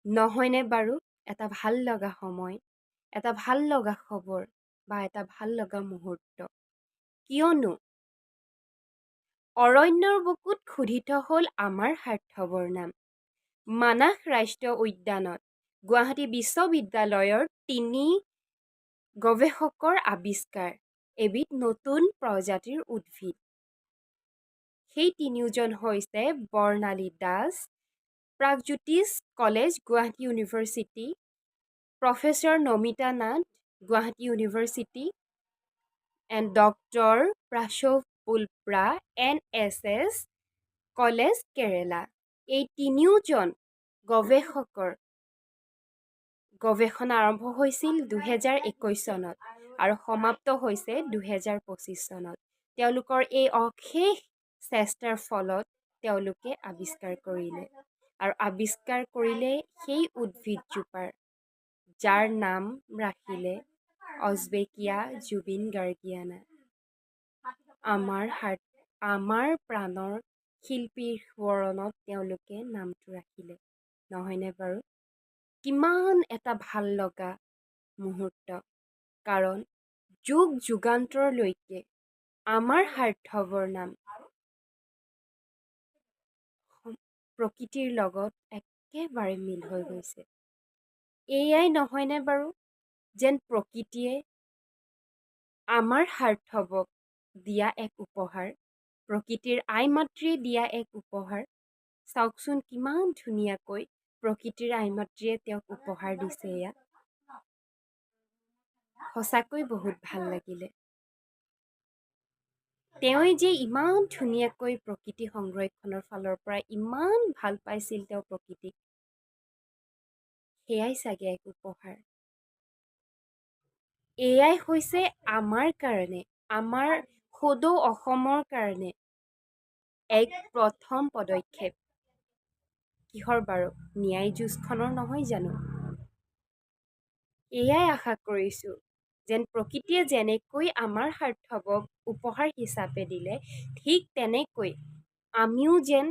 নহয়নে বাৰু এটা ভাল লগা সময়, এটা ভাল লগা খবৰ বা এটা ভাল লগা মুহূৰ্ত? কিয়নো অৰণ্যৰ বুকুত খোদিত হ'ল আমাৰ সাৰ্থবৰ নাম। মানাহ ৰাষ্ট্ৰীয় উদ্যানত গুৱাহাটী বিশ্ববিদ্যালয়ৰ ৩ গৱেষকৰ আৱিষ্কাৰ এবিধ নতুন প্ৰজাতিৰ উদ্ভিদ। সেই তিনিওজন হৈছে Barnali Das, Pragjyotish college Guwahati university, professor Namita Nath Guwahati university and doctor প্ৰাশৱ পুলপ্ৰা NSS কলেজ কেৰেলা। এই তিনিওজন গৱেষকৰ গৱেষণা আৰম্ভ হৈছিল ২০২১ চনত আৰু সমাপ্ত হৈছে ২০২৫ চনত। তেওঁলোকৰ এই অশেষ চেষ্টাৰ ফলত তেওঁলোকে আৱিষ্কাৰ কৰিলে আৰু আৱিষ্কাৰ কৰিলে সেই উদ্ভিদজোপাৰ যাৰ নাম ৰাখিলে অজবেকিয়া জুবিন গাৰ্গিয়ানা। আমাৰ প্ৰাণৰ শিল্পীৰ সোঁৱৰণত তেওঁলোকে নামটো ৰাখিলে, নহয়নে বাৰু? কিমান এটা ভাল লগা মুহূৰ্ত, কাৰণ যুগ যুগান্তৰলৈকে আমাৰ সাৰ্থবৰ নাম প্ৰকৃতিৰ লগত একেবাৰে মিল হৈ গৈছে। এয়াই নহয়নে বাৰু যেন প্ৰকৃতিয়ে আমাৰ সাৰ্থবক দিয়া এক উপহাৰ, প্ৰকৃতিৰ আই মাতৃয়ে দিয়া এক উপহাৰ। চাওকচোন কিমান ধুনীয়াকৈ প্ৰকৃতিৰ আই মাতৃয়ে তেওঁক উপহাৰ দিছে এয়া। সঁচাকৈ বহুত ভাল লাগিলে। তেওঁই যে ইমান ধুনীয়াকৈ প্ৰকৃতি সংৰক্ষণৰ ফালৰ পৰা ইমান ভাল পাইছিল তেওঁ প্ৰকৃতিক, সেয়াই চাগে এক উপহাৰ। এয়াই হৈছে আমাৰ কাৰণে, আমাৰ সদৌ অসমৰ কাৰণে এক প্ৰথম পদক্ষেপ। কিহৰ বাৰু? ন্যায় যুঁজখনৰ নহয় জানো? এয়াই আশা কৰিছোঁ যেন প্ৰকৃতিয়ে যেনেকৈ আমাৰ সাৰ্থবক উপহাৰ হিচাপে দিলে, ঠিক তেনেকৈ আমিও যেন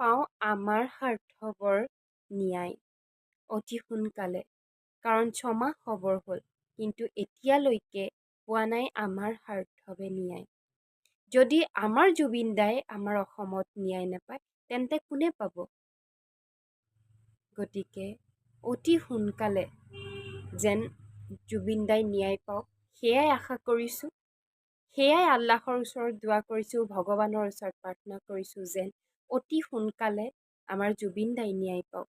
পাওঁ আমাৰ সাৰ্থবৰ ন্যায় অতি সোনকালে। কাৰণ ৬ মাহ খবৰ হ'ল, কিন্তু এতিয়ালৈকে পোৱা নাই আমাৰ সাৰ্থবে ন্যায়। যদি আমাৰ জুবিন দাই আমাৰ অসমত ন্যায় নাপায়, তেন্তে কোনে পাব? গতিকে অতি সোনকালে যেন জুবিন দাই ন্যায় পাওক, সেয়াই আশা কৰিছোঁ। সেয়াই আল্লাহৰ ওচৰত দোৱা কৰিছোঁ, ভগৱানৰ ওচৰত প্ৰাৰ্থনা কৰিছোঁ যেন অতি সোনকালে আমাৰ জুবিন দাই ন্যায় পাওক।